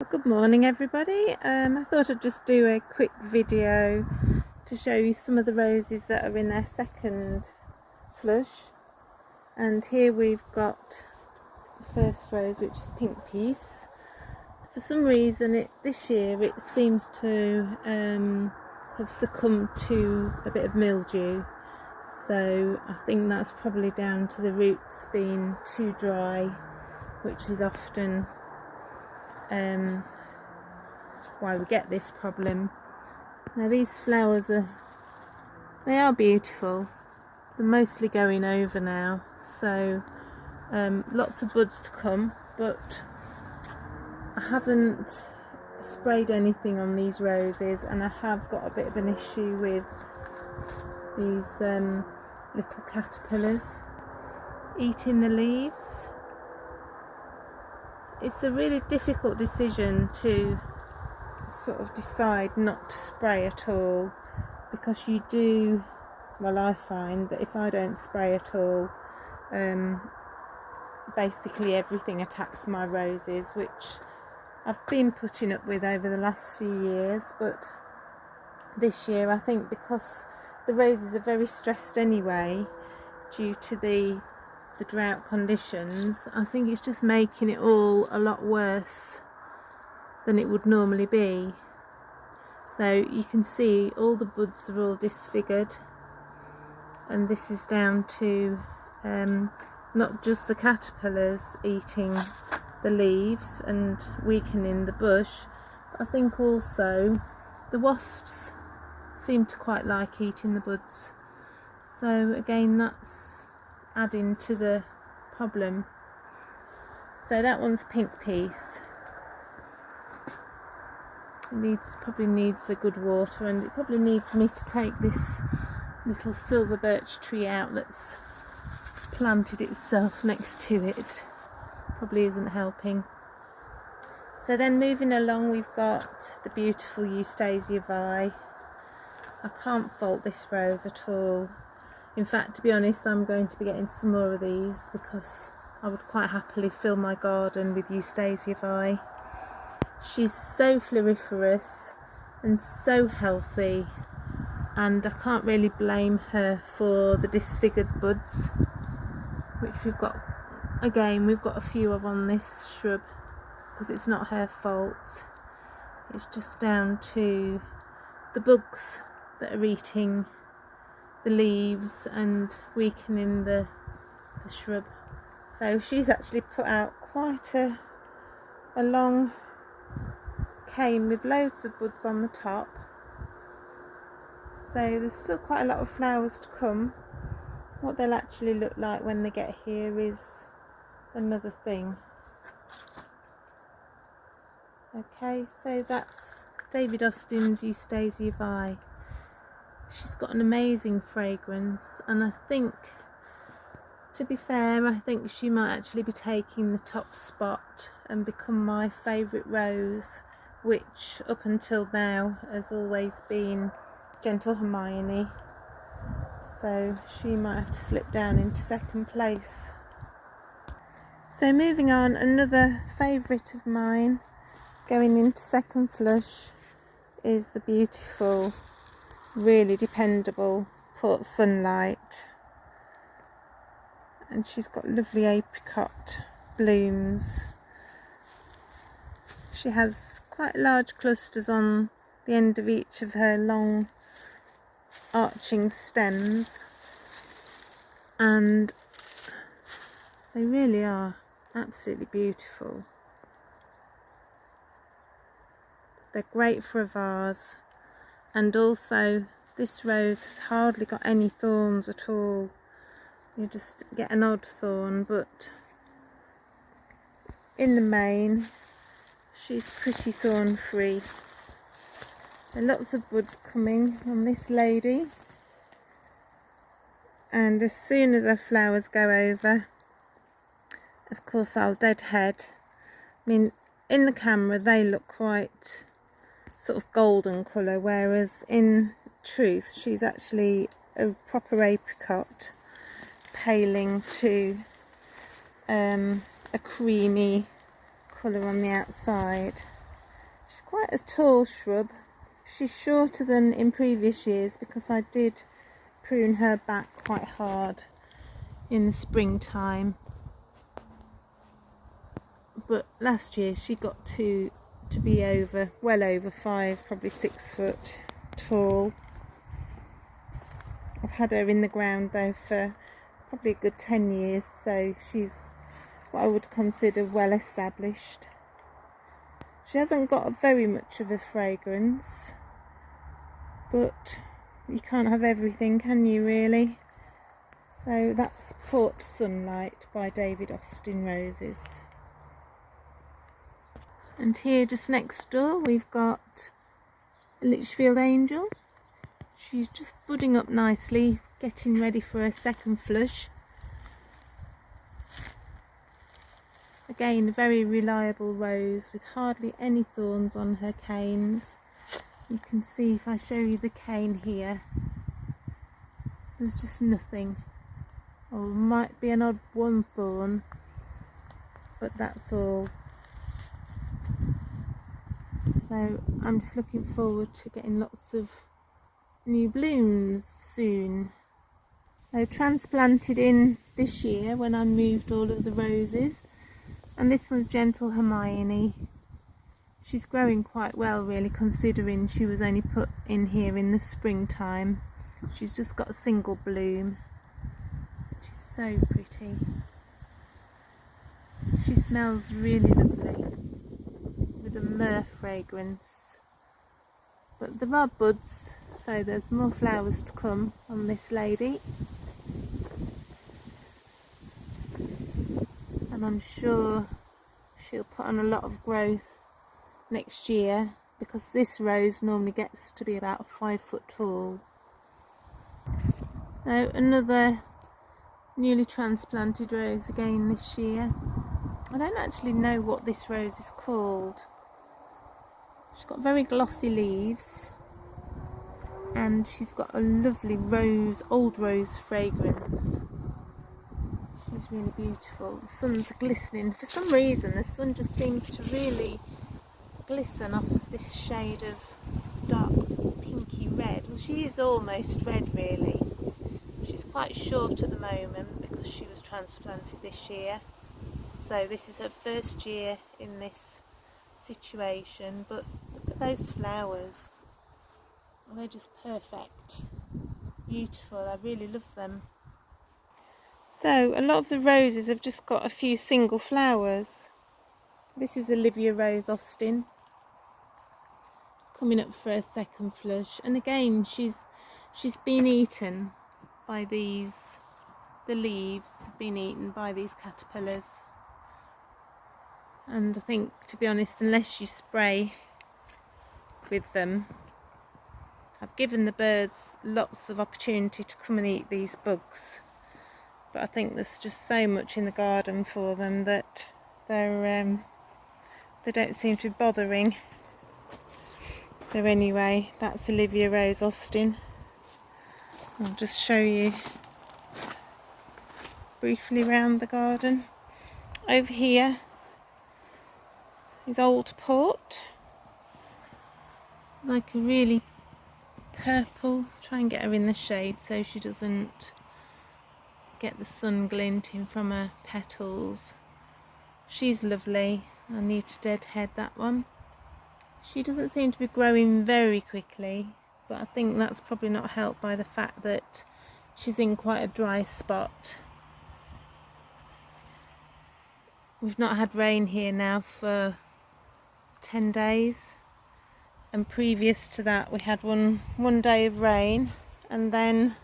Good morning everybody. I thought I'd just do a quick video to show you some of the roses that are in their second flush, and here we've got the first rose, which is Pink Peace. For some reason this year it seems to have succumbed to a bit of mildew, so I think that's probably down to the roots being too dry, which is often why we get this problem. Now these flowers are beautiful. They're mostly going over now, so lots of buds to come, but I haven't sprayed anything on these roses, and I have got a bit of an issue with these little caterpillars eating the leaves. It's a really difficult decision to sort of decide not to spray at all, because I find that if I don't spray at all, basically everything attacks my roses, which I've been putting up with over the last few years. But this year, I think because the roses are very stressed anyway due to the drought conditions, I think it's just making it all a lot worse than it would normally be. So you can see all the buds are all disfigured, and this is down to not just the caterpillars eating the leaves and weakening the bush, but I think also the wasps seem to quite like eating the buds. So again, that's adding to the problem. So that one's Pink Peace. Probably needs a good water, and it probably needs me to take this little silver birch tree out that's planted itself next to it. Probably isn't helping. So then moving along, we've got the beautiful Eustasia Vi. I can't fault this rose at all. In fact, to be honest, I'm going to be getting some more of these, because I would quite happily fill my garden with Eustasia Vi. She's so floriferous and so healthy, and I can't really blame her for the disfigured buds, which we've got a few of on this shrub, because it's not her fault. It's just down to the bugs that are eating the leaves and weakening the shrub. So she's actually put out quite a long cane with loads of buds on the top. So there's still quite a lot of flowers to come. What they'll actually look like when they get here is another thing. Okay, so that's David Austin's Eustasia Vi. She's got an amazing fragrance, and I think, to be fair, I think she might actually be taking the top spot and become my favourite rose, which up until now has always been Gentle Hermione. So she might have to slip down into second place. So moving on, another favourite of mine going into second flush is the beautiful, really dependable Port Sunlight. And she's got lovely apricot blooms. She has quite large clusters on the end of each of her long arching stems, and they really are absolutely beautiful. They're great for a vase, and also this rose has hardly got any thorns at all. You just get an odd thorn, but in the main she's pretty thorn free. There are lots of buds coming on this lady, and as soon as her flowers go over, of course I'll deadhead. I mean, in the camera they look quite sort of golden colour, whereas in truth she's actually a proper apricot, paling to a creamy colour on the outside. She's quite a tall shrub. She's shorter than in previous years because I did prune her back quite hard in the springtime. But last year she got to be well over 5, probably 6 foot tall. I've had her in the ground though for probably a good 10 years, so she's what I would consider well established. She hasn't got very much of a fragrance, but you can't have everything, can you, really? So that's Port Sunlight by David Austin Roses. And here just next door we've got a Lichfield Angel. She's just budding up nicely, getting ready for her second flush. Again, a very reliable rose with hardly any thorns on her canes. You can see if I show you the cane here, there's just nothing. Or might be an odd one thorn, but that's all. So I'm just looking forward to getting lots of new blooms soon. So transplanted in this year when I moved all of the roses, and this one's Gentle Hermione. She's growing quite well really, considering she was only put in here in the springtime. She's just got a single bloom, which is so pretty. She smells really lovely with a myrrh fragrance. But there are buds, so there's more flowers to come on this lady. And I'm sure she'll put on a lot of growth next year, because this rose normally gets to be about 5 foot tall. Now another newly transplanted rose again this year. I don't actually know what this rose is called. She's got very glossy leaves and she's got a lovely old rose fragrance. She's really beautiful. The sun's glistening. For some reason the sun just seems to really glisten off of this shade of dark pinky red. Well, she is almost red really. She's quite short at the moment because she was transplanted this year. So this is her first year in this situation, but look at those flowers. They're just perfect. Beautiful. I really love them. So a lot of the roses have just got a few single flowers. This is Olivia Rose Austin, coming up for her second flush, and again she's been eaten by these, the leaves have been eaten by these caterpillars. And I think, to be honest, unless you spray with them, I've given the birds lots of opportunity to come and eat these bugs, but I think there's just so much in the garden for them that they don't seem to be bothering. So anyway, that's Olivia Rose Austin. I'll just show you briefly around the garden. Over here is Old Port, like a really purple. Try and get her in the shade so she doesn't get the sun glinting from her petals. She's lovely. I need to deadhead that one. She doesn't seem to be growing very quickly, but I think that's probably not helped by the fact that she's in quite a dry spot. We've not had rain here now for 10 days, and previous to that we had one day of rain and then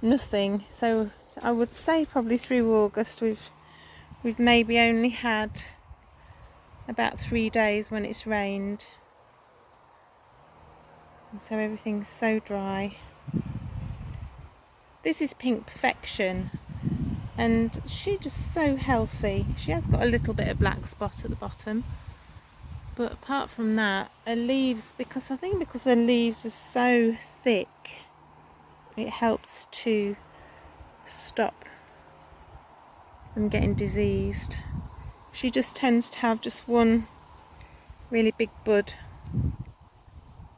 nothing. So I would say probably through August we've maybe only had about 3 days when it's rained, and so everything's so dry. This is Pink Perfection, and she's just so healthy. She has got a little bit of black spot at the bottom, but apart from that, her leaves, because her leaves are so thick, it helps to stop them getting diseased. She just tends to have just one really big bud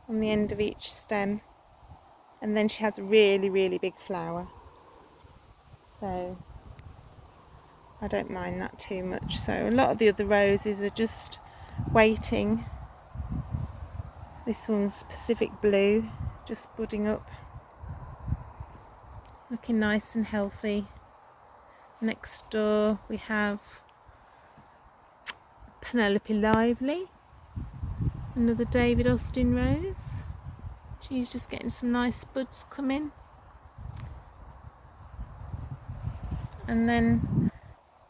on the end of each stem, and then she has a really, really big flower. So I don't mind that too much. So a lot of the other roses are just waiting. This one's Pacific Blue, just budding up, looking nice and healthy. Next door we have Penelope Lively, another David Austin rose. She's just getting some nice buds coming. And then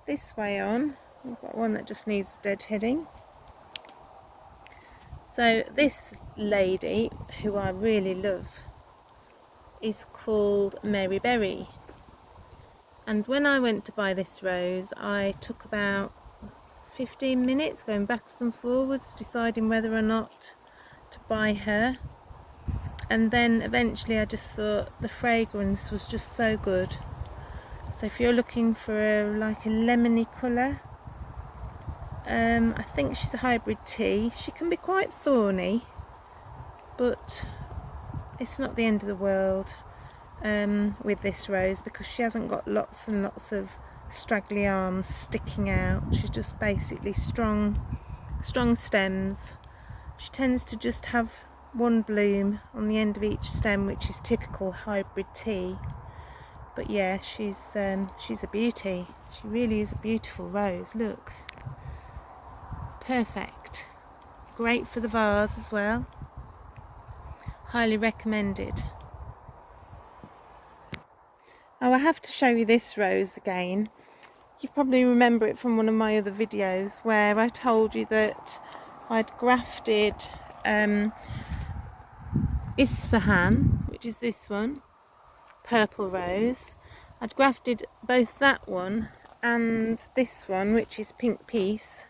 this way on, we've got one that just needs deadheading. So this lady, who I really love, is called Mary Berry. And when I went to buy this rose, I took about 15 minutes going backwards and forwards, deciding whether or not to buy her. And then eventually I just thought the fragrance was just so good. So if you're looking for like a lemony colour, I think she's a hybrid tea. She can be quite thorny, but it's not the end of the world with this rose, because she hasn't got lots and lots of straggly arms sticking out. She's just basically strong stems. She tends to just have one bloom on the end of each stem, which is typical hybrid tea. But yeah, she's a beauty. She really is a beautiful rose. Look, perfect. Great for the vase as well. Highly recommended. Oh, I have to show you this rose again. You probably remember it from one of my other videos where I told you that I'd grafted Isfahan, which is this one, purple rose. I'd grafted both that one and this one, which is pink peace,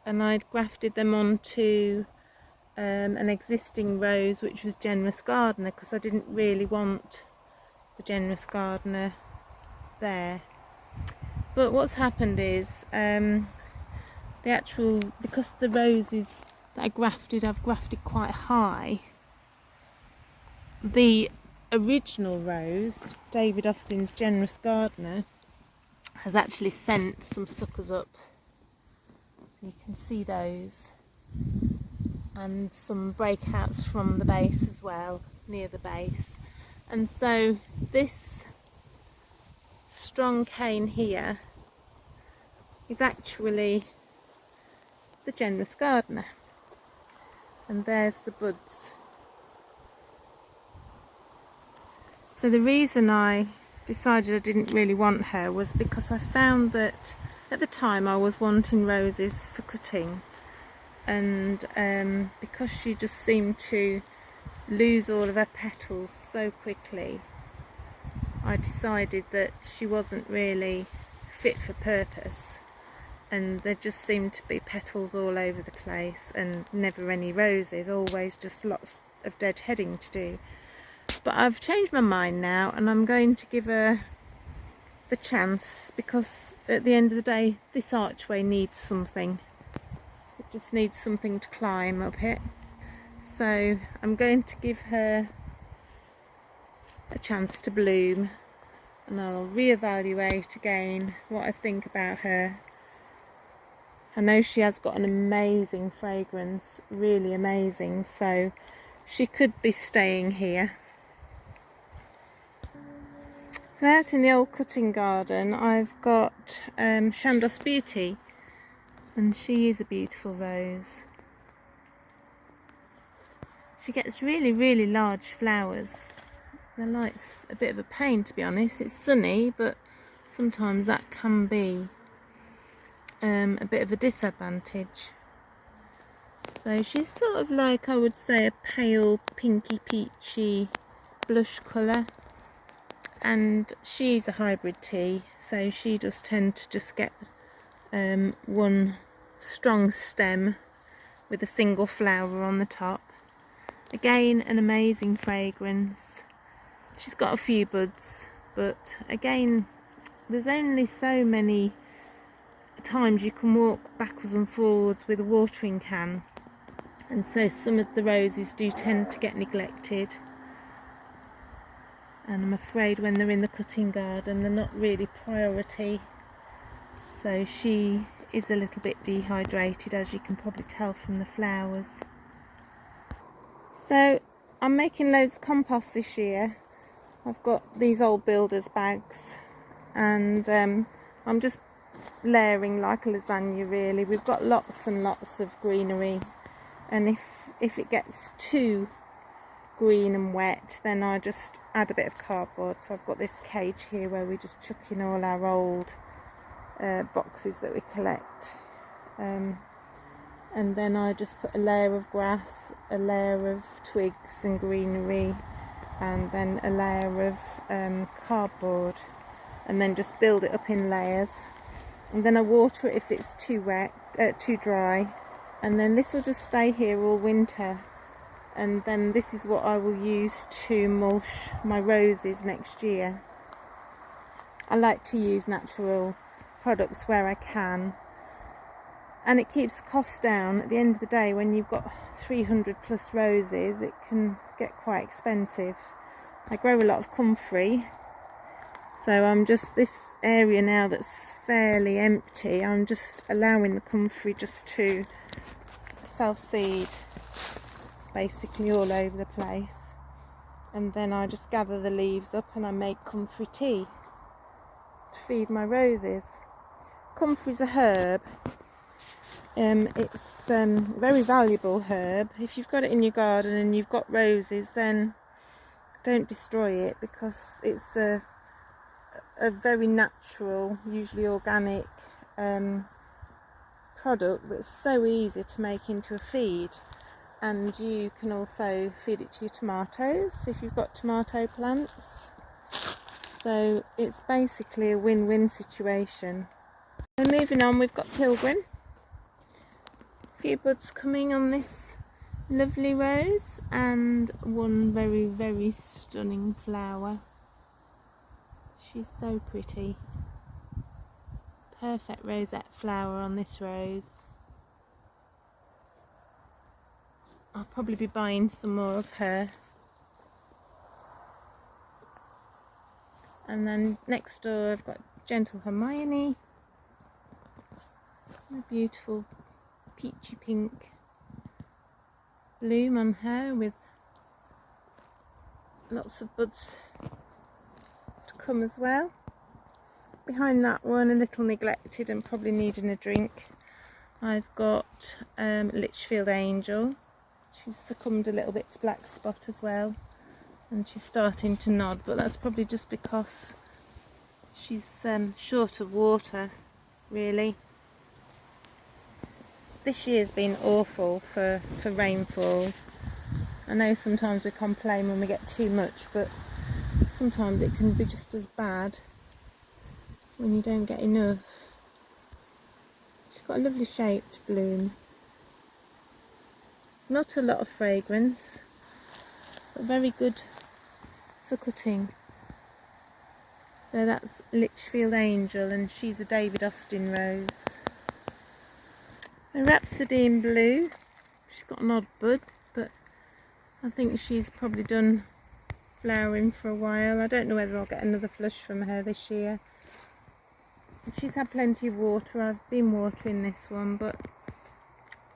and I'd grafted them onto an existing rose, which was Generous Gardener, because I didn't really want the Generous Gardener there. But what's happened is because the roses that I've grafted quite high, the original rose, David Austin's Generous Gardener, has actually sent some suckers up. So you can see those, and some breakouts from the base as well, near the base. And so this strong cane here is actually the Generous Gardener, and there's the buds. So the reason I decided I didn't really want her was because I found that at the time I was wanting roses for cutting, and because she just seemed to lose all of her petals so quickly, I decided that she wasn't really fit for purpose, and there just seemed to be petals all over the place and never any roses, always just lots of deadheading to do. But I've changed my mind now, and I'm going to give her the chance, because at the end of the day this archway needs something. It just needs something to climb up it. So I'm going to give her a chance to bloom, and I'll reevaluate again what I think about her. I know she has got an amazing fragrance, really amazing, so she could be staying here. So out in the old cutting garden I've got Chandos Beauty, and she is a beautiful rose. She gets really, really large flowers. The light's a bit of a pain, to be honest. It's sunny, but sometimes that can be a bit of a disadvantage. So she's sort of like, I would say, a pale pinky peachy blush colour, and she's a hybrid tea, so she does tend to just get one strong stem with a single flower on the top. Again, an amazing fragrance. She's got a few buds, but again, there's only so many times you can walk backwards and forwards with a watering can and so some of the roses do tend to get neglected, and I'm afraid when they're in the cutting garden they're not really priority. So she is a little bit dehydrated, as you can probably tell from the flowers. So I'm making loads of compost this year. I've got these old builder's bags, and I'm just layering like a lasagna really. We've got lots and lots of greenery, and if it gets too green and wet, then I just add a bit of cardboard. So I've got this cage here where we just chuck in all our old boxes that we collect, and then I just put a layer of grass, a layer of twigs and greenery, and then a layer of cardboard, and then just build it up in layers. And then I water it if it's too wet, too dry, and then this will just stay here all winter. And then this is what I will use to mulch my roses next year. I like to use natural products where I can, and it keeps the cost down. At the end of the day, when you've got 300 plus roses, it can get quite expensive. I grow a lot of comfrey, so I'm just, this area now that's fairly empty, I'm just allowing the comfrey just to self-seed basically all over the place, and then I just gather the leaves up and I make comfrey tea to feed my roses. Comfrey's a herb. It's a very valuable herb. If you've got it in your garden and you've got roses, then don't destroy it, because it's a very natural, usually organic product that's so easy to make into a feed. And you can also feed it to your tomatoes if you've got tomato plants. So it's basically a win-win situation. So moving on, we've got Pilgrim. A few buds coming on this lovely rose, and one very, very stunning flower. She's so pretty. Perfect rosette flower on this rose. I'll probably be buying some more of her. And then next door I've got Gentle Hermione. A beautiful peachy pink bloom on her, with lots of buds to come as well. Behind that one, a little neglected and probably needing a drink, I've got Lichfield Angel. She's succumbed a little bit to black spot as well, and she's starting to nod, but that's probably just because she's short of water really. This year's been awful for rainfall. I know sometimes we complain when we get too much, but sometimes it can be just as bad when you don't get enough. She's got a lovely shaped bloom. Not a lot of fragrance, but very good for cutting. So that's Lichfield Angel, and she's a David Austin rose. A Rhapsody in blue. She's got an odd bud, but I think she's probably done flowering for a while. I don't know whether I'll get another flush from her this year. She's had plenty of water. I've been watering this one, but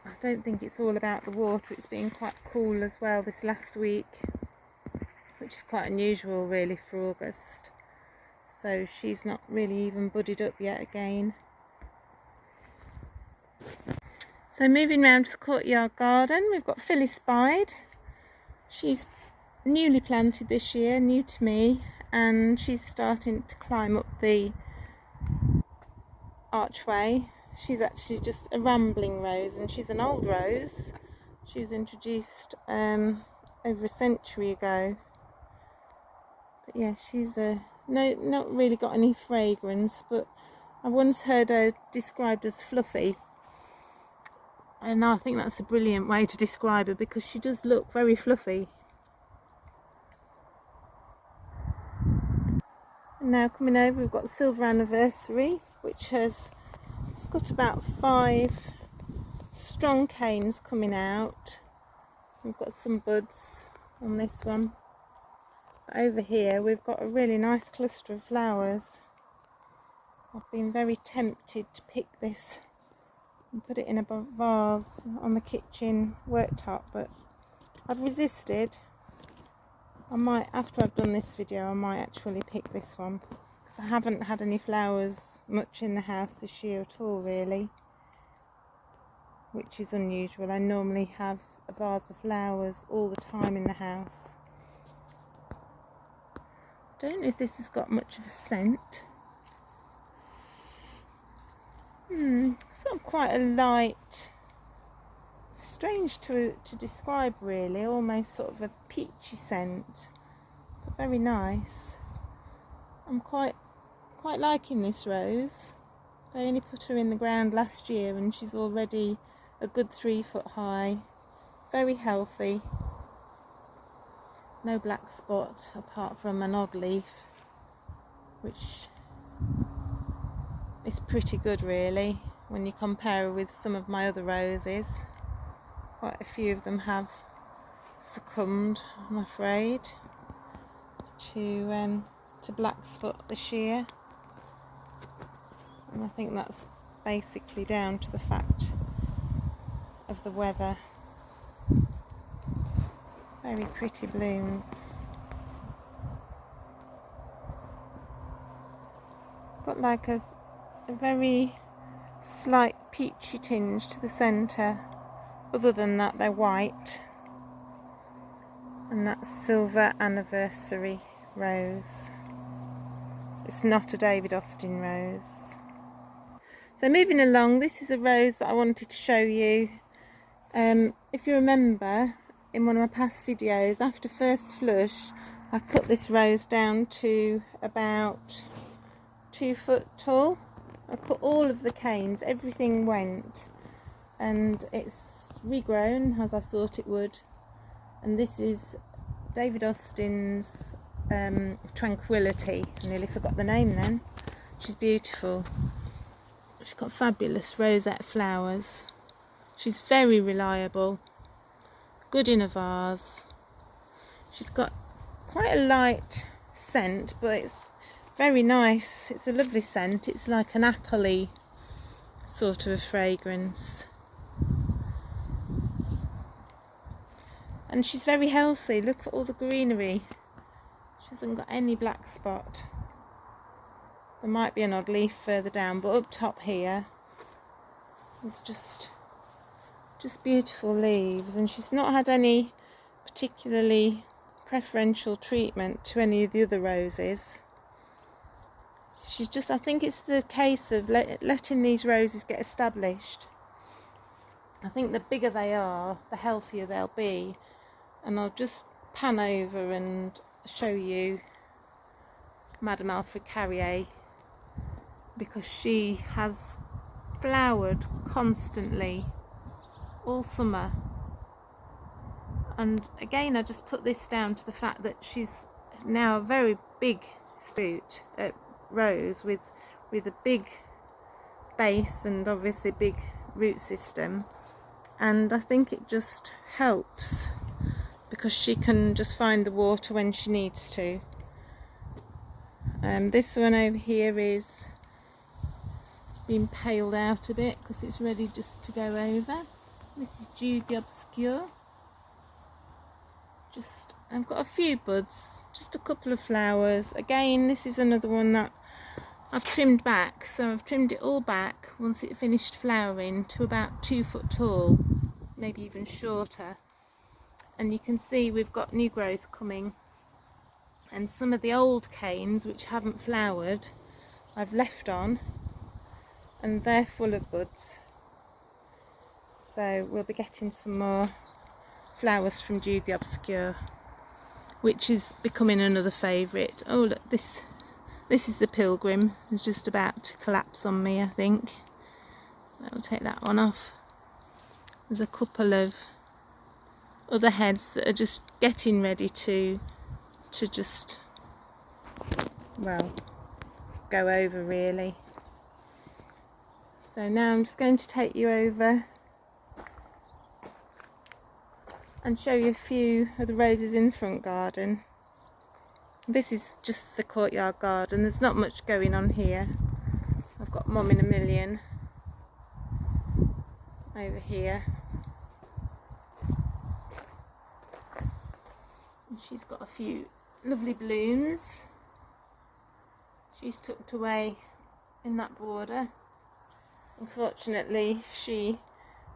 I don't think it's all about the water. It's been quite cool as well this last week, which is quite unusual really for August. So she's not really even budded up yet again. So moving round to the courtyard garden, we've got Phyllis Bide. She's newly planted this year, new to me, and she's starting to climb up the archway. She's actually just a rambling rose, and she's an old rose. She was introduced over a century ago. But yeah, she's not really got any fragrance, but I once heard her described as fluffy. And I think that's a brilliant way to describe her, because she does look very fluffy. And now coming over, we've got Silver Anniversary, which it's got about 5 strong canes coming out. We've got some buds on this one. But over here we've got a really nice cluster of flowers. I've been very tempted to pick this and put it in a vase on the kitchen worktop, but I've resisted. I might, after I've done this video, I might actually pick this one, because I haven't had any flowers much in the house this year at all really, which is unusual. I normally have a vase of flowers all the time in the house. Don't know if this has got much of a scent. It's got quite a light, strange to describe really, almost sort of a peachy scent, but very nice. I'm quite liking this rose. I only put her in the ground last year and she's already a good 3 foot high, very healthy, no black spot apart from an odd leaf, which is pretty good really when you compare her with some of my other roses. Quite a few of them have succumbed, I'm afraid, to black spot this year, and I think that's basically down to the fact of the weather. Very pretty blooms. Got like a very slight peachy tinge to the centre. Other than that, they're white. And that's Silver Anniversary Rose. It's not a David Austin rose. So moving along, this is a rose that I wanted to show you. If you remember, in one of my past videos, after first flush, I cut this rose down to about 2 foot tall. I cut all of the canes, everything went, and it's regrown as I thought it would. And this is David Austin's Tranquility. I nearly forgot the name then. She's beautiful. She's got fabulous rosette flowers. She's very reliable, good in a vase. She's got quite a light scent, but it's very nice. It's a lovely scent. It's like an appley sort of a fragrance. And she's very healthy. Look at all the greenery. She hasn't got any black spot. There might be an odd leaf further down, but up top here it's just beautiful leaves, and she's not had any particularly preferential treatment to any of the other roses. She's just, I think it's the case of letting these roses get established. I think the bigger they are, the healthier they'll be. And I'll just pan over and show you Madame Alfred Carrier, because she has flowered constantly all summer. And again, I just put this down to the fact that she's now a very big rose with a big base and obviously big root system, and I think it just helps because she can just find the water when she needs to. This one over here is been paled out a bit because it's ready just to go over. This is Jude the Obscure. I've got a few buds, just a couple of flowers. Again, this is another one that I've trimmed back, so I've trimmed it all back once it finished flowering to about 2 foot tall, maybe even shorter. And you can see we've got new growth coming, and some of the old canes which haven't flowered I've left on, and they're full of buds. So we'll be getting some more flowers from Jude the Obscure, which is becoming another favourite. Oh look, this is the Pilgrim. It's just about to collapse on me, I think. I'll take that one off. There's a couple of other heads that are just getting ready to just, well, go over really. So now I'm just going to take you over and show you a few of the roses in the front garden. This is just the courtyard garden, there's not much going on here. I've got Mum in a Million over here. And she's got a few lovely blooms. She's tucked away in that border. Unfortunately, she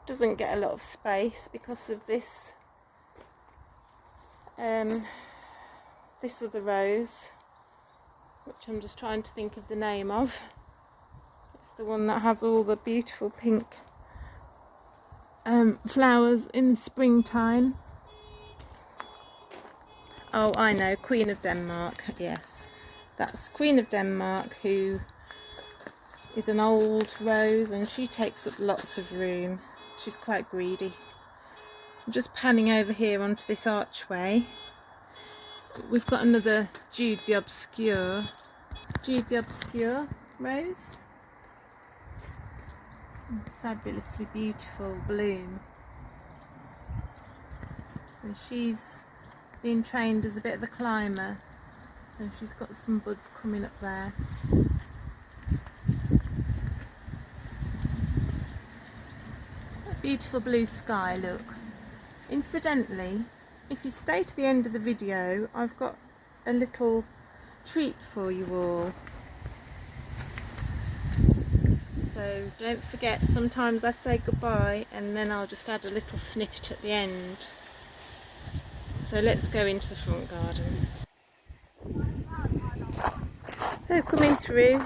doesn't get a lot of space because of this this other rose, which I'm just trying to think of the name of. It's the one that has all the beautiful pink flowers in the springtime. Oh, I know, Queen of Denmark. Yes, that's Queen of Denmark, who is an old rose and she takes up lots of room. She's quite greedy. I'm just panning over here onto this archway. We've got another Jude the Obscure. Jude the Obscure rose. Fabulously beautiful bloom. And she's been trained as a bit of a climber, so she's got some buds coming up there. Beautiful blue sky, look. Incidentally, if you stay to the end of the video, I've got a little treat for you all. So don't forget, sometimes I say goodbye and then I'll just add a little snippet at the end. So let's go into the front garden. So coming through,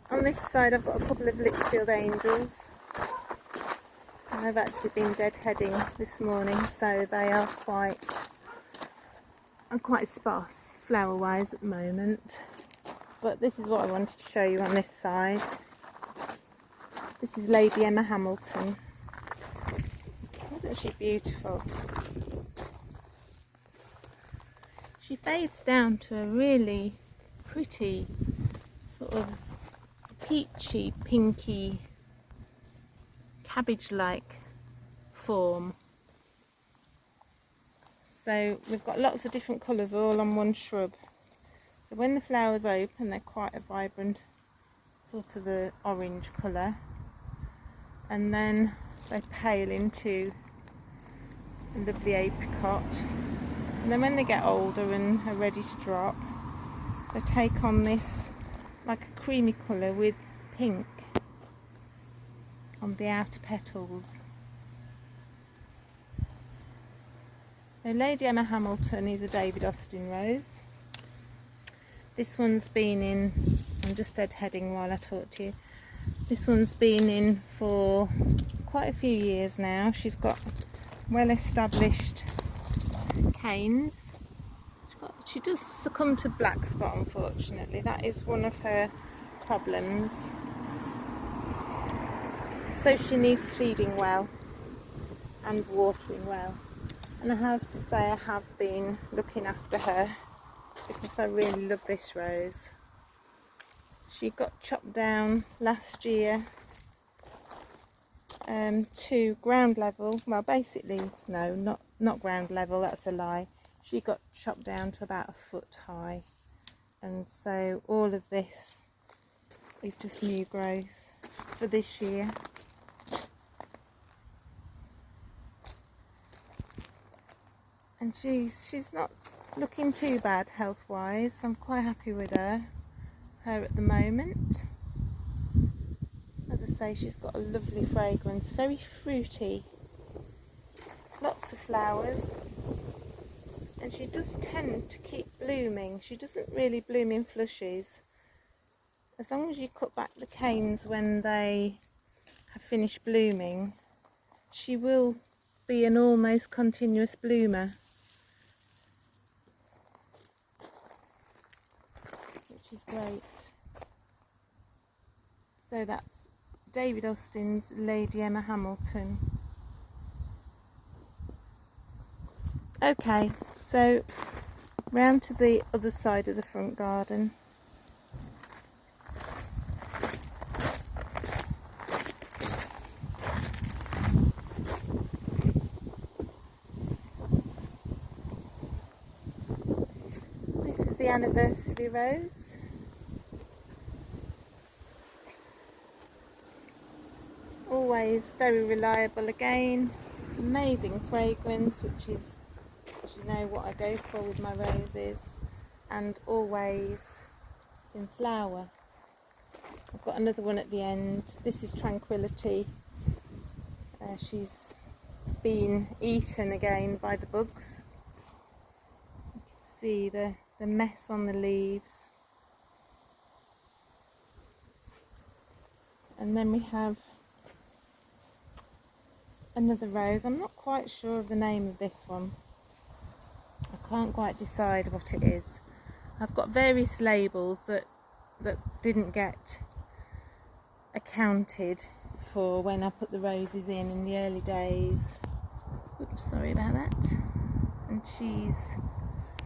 on this side I've got a couple of Lichfield angels. I've actually been deadheading this morning, so they are quite sparse flower wise at the moment. But this is what I wanted to show you on this side. This is Lady Emma Hamilton. Isn't she beautiful? She fades down to a really pretty sort of peachy, pinky, cabbage-like form. So we've got lots of different colours all on one shrub. So when the flowers open, they're quite a vibrant sort of a orange colour, and then they pale into a lovely apricot. And then when they get older and are ready to drop, they take on this like a creamy colour with pink on the outer petals. So Lady Emma Hamilton is a David Austin rose. This one's been in, I'm just deadheading while I talk to you. This one's been in for quite a few years now. She's got well established canes. She does succumb to black spot, unfortunately. That is one of her problems. So she needs feeding well and watering well. And I have to say I have been looking after her because I really love this rose. She got chopped down last year to ground level. Well, basically, no, not ground level, that's a lie. She got chopped down to about a foot high. And so all of this is just new growth for this year. And she's not looking too bad health-wise. I'm quite happy with her at the moment. As I say, she's got a lovely fragrance, very fruity, lots of flowers, and she does tend to keep blooming. She doesn't really bloom in flushes. As long as you cut back the canes when they have finished blooming, she will be an almost continuous bloomer, which is great. So that's David Austin's Lady Emma Hamilton. Okay, so round to the other side of the front garden. the anniversary rose. Always very reliable again. Amazing fragrance, which is, as you know, what I go for with my roses. And always in flower. I've got another one at the end. This is Tranquility. She's been eaten again by the bugs. You can see the mess on the leaves. And then we have another rose. I'm not quite sure of the name of this one. I can't quite decide what it is. I've got various labels that didn't get accounted for when I put the roses in the early days. Oops, sorry about that. And she's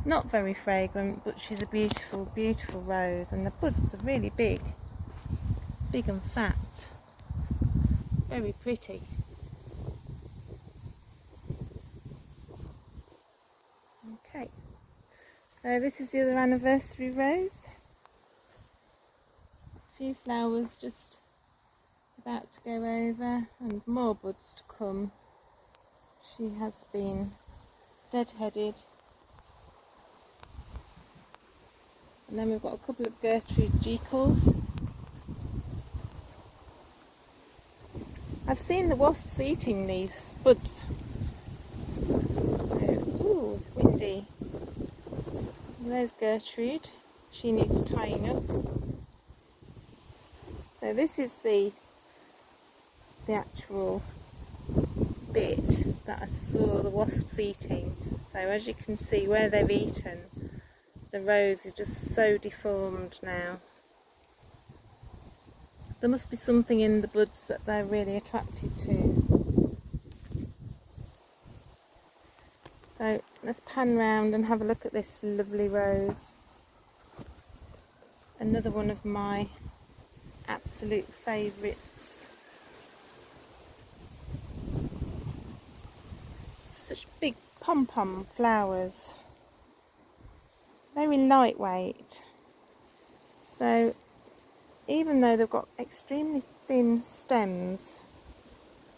not very fragrant, but she's a beautiful, beautiful rose, and the buds are really big and fat. Very pretty. Okay, so this is the other anniversary rose. A few flowers just about to go over and more buds to come. She has been deadheaded. And then we've got a couple of Gertrude Jekyll's. I've seen the wasps eating these buds. Ooh, windy. There's Gertrude. She needs tying up. So this is the actual bit that I saw the wasps eating. So as you can see, where they've eaten, the rose is just so deformed now. There must be something in the buds that they're really attracted to. So let's pan round and have a look at this lovely rose. Another one of my absolute favourites. Such big pom-pom flowers. Very lightweight. So even though they've got extremely thin stems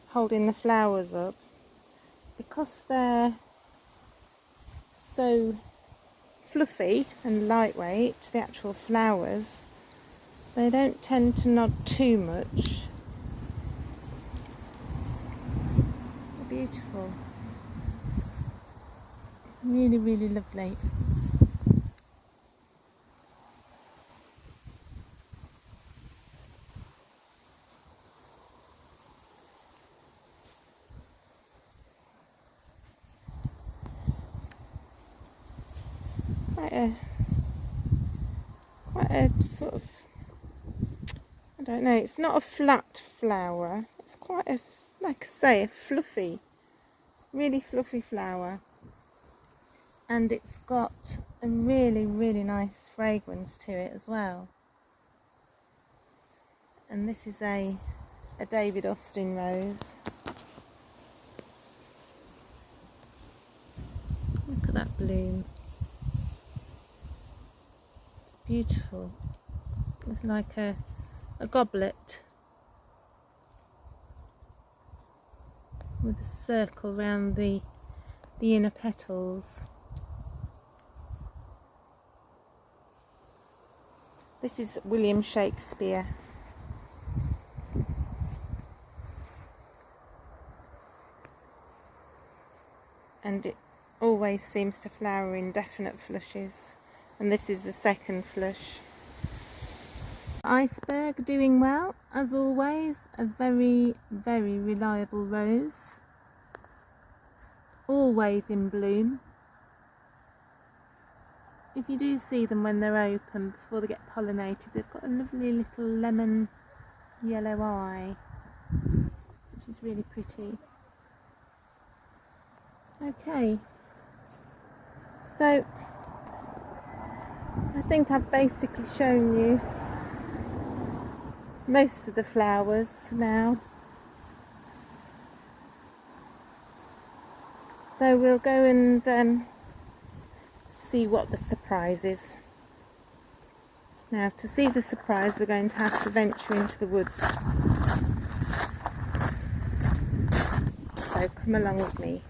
holding the flowers up, because they're so fluffy and lightweight, the actual flowers, they don't tend to nod too much. They're beautiful. Really, really lovely. Quite a sort of, I don't know, it's not a flat flower, it's quite a, like I say, a fluffy, really fluffy flower, and it's got a really, really nice fragrance to it as well. And this is a David Austin rose. Look at that bloom. Beautiful. It's like a goblet with a circle around the inner petals. This is William Shakespeare. And it always seems to flower in definite flushes. And this is the second flush. Iceberg doing well, as always. A very, very reliable rose. Always in bloom. If you do see them when they're open, before they get pollinated, they've got a lovely little lemon yellow eye, which is really pretty. Okay, so I think I've basically shown you most of the flowers now. So we'll go and see what the surprise is. Now, to see the surprise, we're going to have to venture into the woods. So come along with me.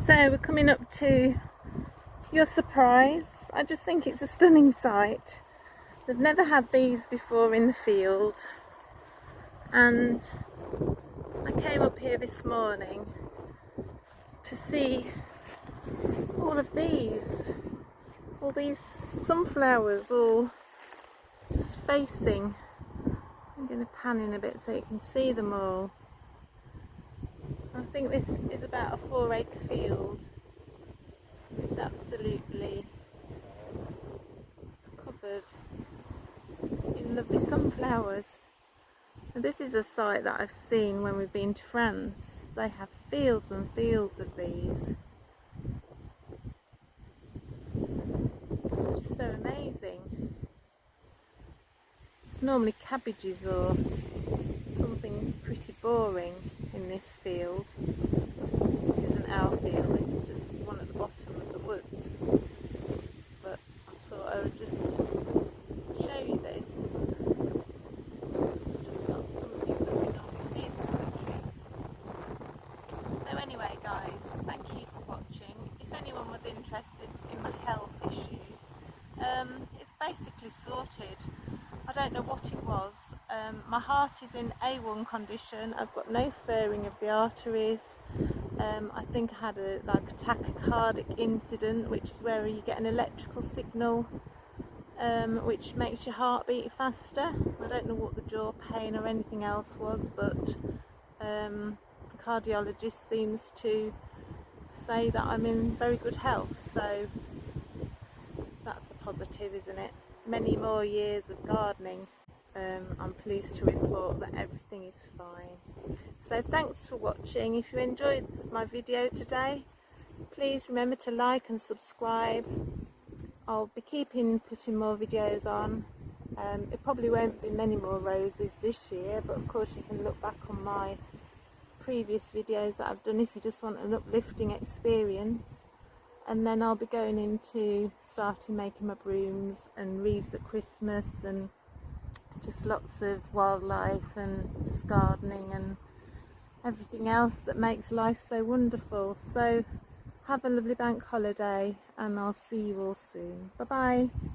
So we're coming up to your surprise. I just think it's a stunning sight. They've never had these before in the field, and I came up here this morning to see all these sunflowers all just facing. I'm going to pan in a bit so you can see them all. I think this is about a 4-acre field. It's absolutely covered in lovely sunflowers. And this is a site that I've seen when we've been to France. They have fields and fields of these. Just so amazing. It's normally cabbages or something pretty boring in this field. This isn't our field, this is just one at the bottom of the woods. But I thought I would just show you this. This is just not something that we normally see in this country. So anyway guys, thank you for watching. If anyone was interested in my health issue, it's basically sorted. I don't know what it was. My heart is in A1 condition. I've got no furring of the arteries. I think I had a tachycardic incident, which is where you get an electrical signal which makes your heart beat faster. I don't know what the jaw pain or anything else was, but the cardiologist seems to say that I'm in very good health, so that's a positive, isn't it? Many more years of gardening. I'm pleased to report that everything is fine. So thanks for watching. If you enjoyed my video today, please remember to like and subscribe. I'll be putting more videos on. It probably won't be many more roses this year, but of course you can look back on my previous videos that I've done if you just want an uplifting experience. And then I'll be going into starting making my brooms and wreaths at Christmas and just lots of wildlife and just gardening and everything else that makes life so wonderful. So have a lovely bank holiday and I'll see you all soon. Bye bye.